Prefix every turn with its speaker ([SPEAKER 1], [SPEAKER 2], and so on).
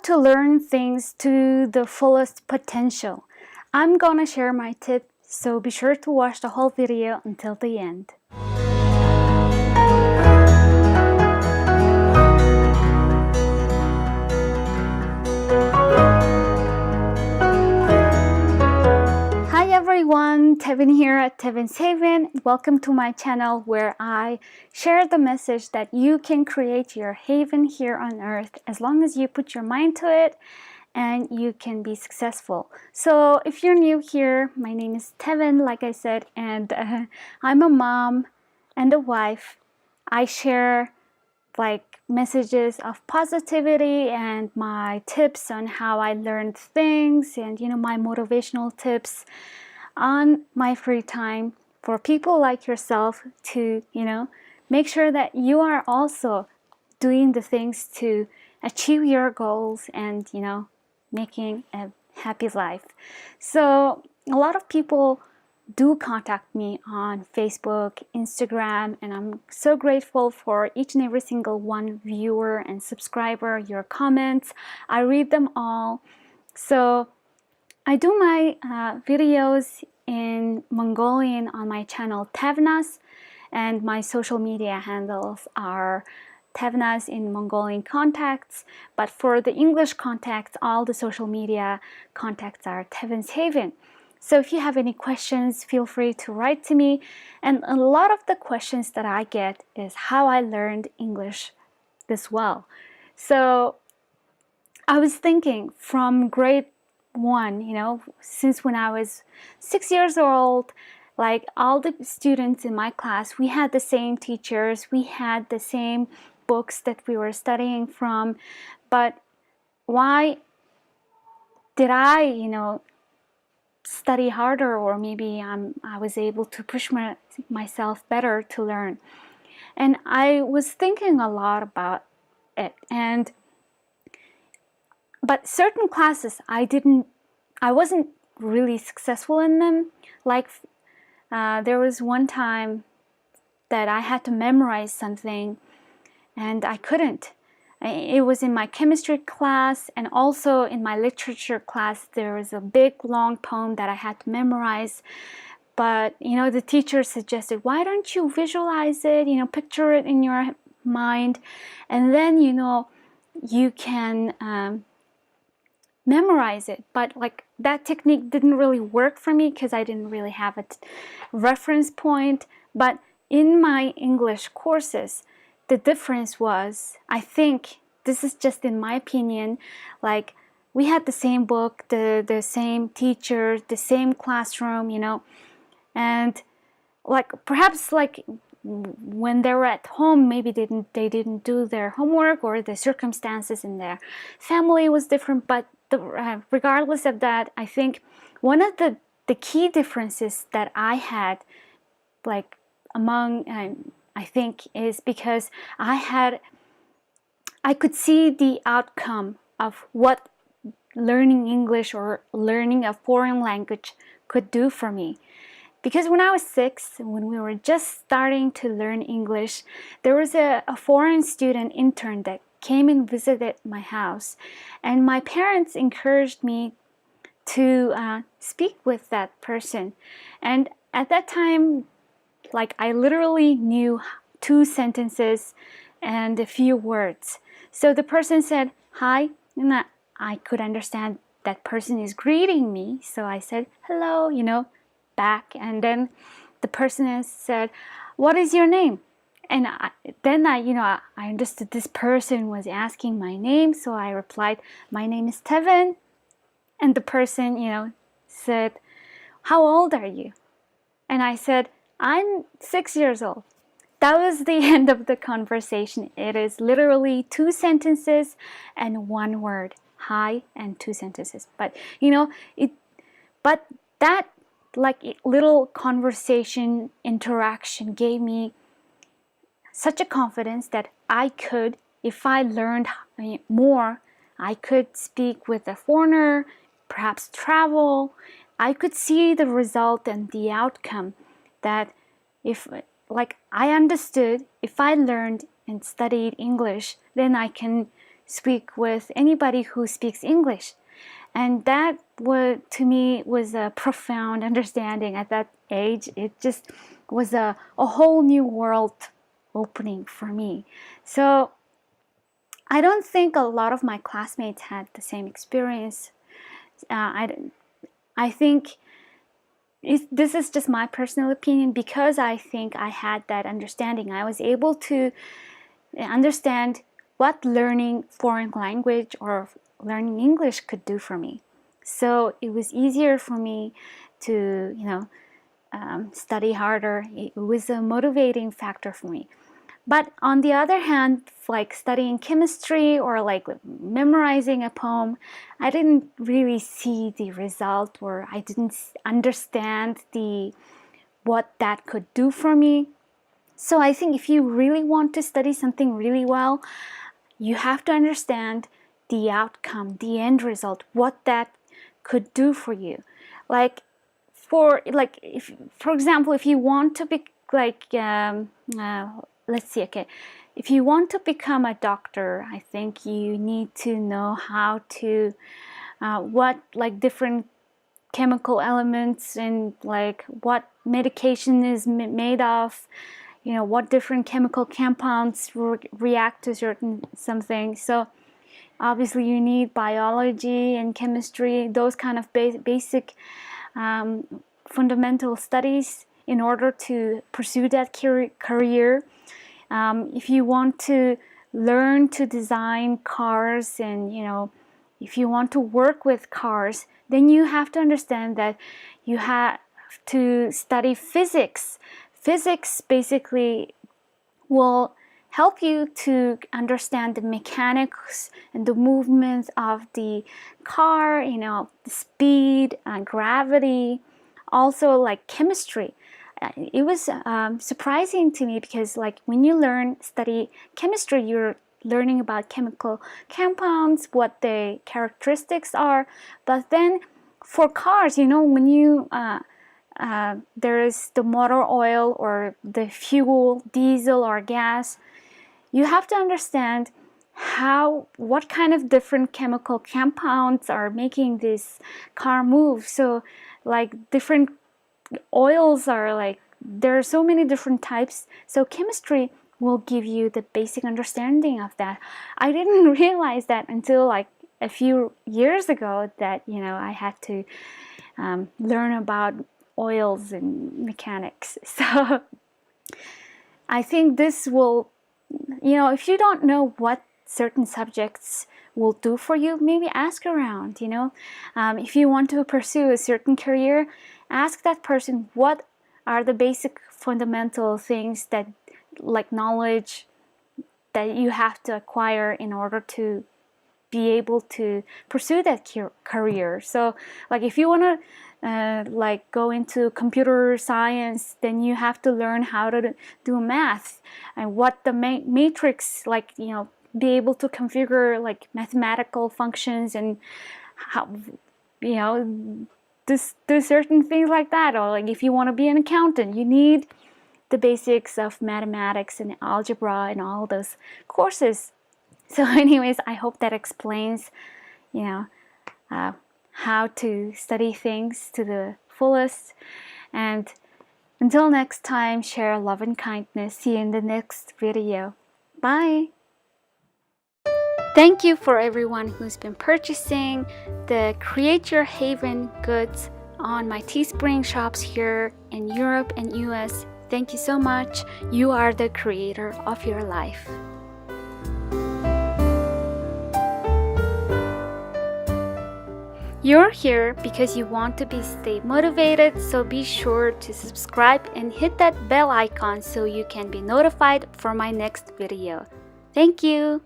[SPEAKER 1] to learn things to the fullest potential. I'm gonna share my tips, so be sure to watch the whole video until the end. Hi everyone, Tevan here at Tevans Haven. Welcome to my channel where I share the message that you can create your haven here on earth as long as you put your mind to it and you can be successful. So if you're new here, my name is Tevan, like I said, and I'm a mom and a wife. I share messages of positivity and my tips on how I learned things and my motivational tips on my free time for people like yourself to make sure that you are also doing the things to achieve your goals and making a happy life. So a lot of people do contact me on Facebook, Instagram, and I'm so grateful for each and every single one viewer and subscriber, your comments. I read them all. So I do my videos in Mongolian on my channel Tevnas, and my social media handles are Tevnas in Mongolian contacts, but for the English contacts, all the social media contacts are Tevans Haven. So if you have any questions, feel free to write to me. And a lot of the questions that I get is how I learned English this well. So I was thinking from grade 1, since when I was 6 years old, like all the students in my class, we had the same teachers, we had the same books that we were studying from, but why did I, study harder, or maybe I was able to push myself better to learn? And I was thinking a lot about it, but certain classes I wasn't really successful in them. Like there was one time that I had to memorize something and I couldn't. It was in my chemistry class, and also in my literature class there was a big long poem that I had to memorize. But the teacher suggested, why don't you visualize it, picture it in your mind, and then you can memorize it. But that technique didn't really work for me because I didn't really have a reference point. But in my English courses, the difference was, I think, this is just in my opinion, we had the same book, the same teacher, the same classroom, and perhaps when they were at home, maybe they didn't do their homework, or the circumstances in their family was different. But regardless of that, I think one of the key differences that I had among I think is because I could see the outcome of what learning English or learning a foreign language could do for me. Because when I was 6, when we were just starting to learn English, there was a foreign student intern that came and visited my house, and my parents encouraged me to speak with that person. And at that time, I literally knew 2 sentences and a few words. So the person said hi, and I could understand that person is greeting me. So I said hello, back. And then the person said, what is your name? And then I understood this person was asking my name. So I replied, my name is Tevan. And the person, said, how old are you? And I said, I'm 6 years old. That was the end of the conversation. It is literally 2 sentences and 1 word. Hi and 2 sentences. But but that little conversation interaction gave me such a confidence that I could, if I learned more, I could speak with a foreigner, perhaps travel. I could see the result and the outcome, that if I understood, if I learned and studied English, then I can speak with anybody who speaks English. And that to me was a profound understanding at that age. It just was a whole new world opening for me. So I don't think a lot of my classmates had the same experience. I think this is just my personal opinion, because I think I had that understanding. I was able to understand what learning foreign language or learning English could do for me. So it was easier for me to, study harder. It was a motivating factor for me. But on the other hand, like studying chemistry or like memorizing a poem, I didn't really see the result, or I didn't understand what that could do for me. So I think if you really want to study something really well, you have to understand the outcome, the end result, what that could do for you. For example, if you want to be let's see, okay, if you want to become a doctor, I think you need to know how to what different chemical elements and what medication is made of, what different chemical compounds react to certain something. So obviously you need biology and chemistry, those kind of basic fundamental studies in order to pursue that career. If you want to learn to design cars, and if you want to work with cars, then you have to understand that you have to study physics. Physics basically will help you to understand the mechanics and the movements of the car, the speed, gravity, also like chemistry. It was surprising to me, because when you study chemistry, you're learning about chemical compounds, what the characteristics are. But then for cars, when you there is the motor oil or the fuel, diesel or gas, you have to understand what kind of different chemical compounds are making this car move. So different oils are there are so many different types. So chemistry will give you the basic understanding of that. I didn't realize that until a few years ago, that I had to learn about oils and mechanics. So I think this will, if you don't know what certain subjects will do for you, maybe ask around. If you want to pursue a certain career, ask that person what are the basic fundamental things that knowledge that you have to acquire in order to be able to pursue that career. So if you want to go into computer science, then you have to learn how to do math and what the matrix be able to configure mathematical functions, and how do certain things like that. Or if you want to be an accountant, you need the basics of mathematics and algebra and all those courses. So anyways, I hope that explains how to study things to the fullest. And until next time, share love and kindness. See you in the next video. Bye. Thank you for everyone who's been purchasing the Create Your Haven goods on my Teespring shops here in Europe and US. Thank you so much. You are the creator of your life. You're here because you want to stay motivated, so be sure to subscribe and hit that bell icon so you can be notified for my next video. Thank you.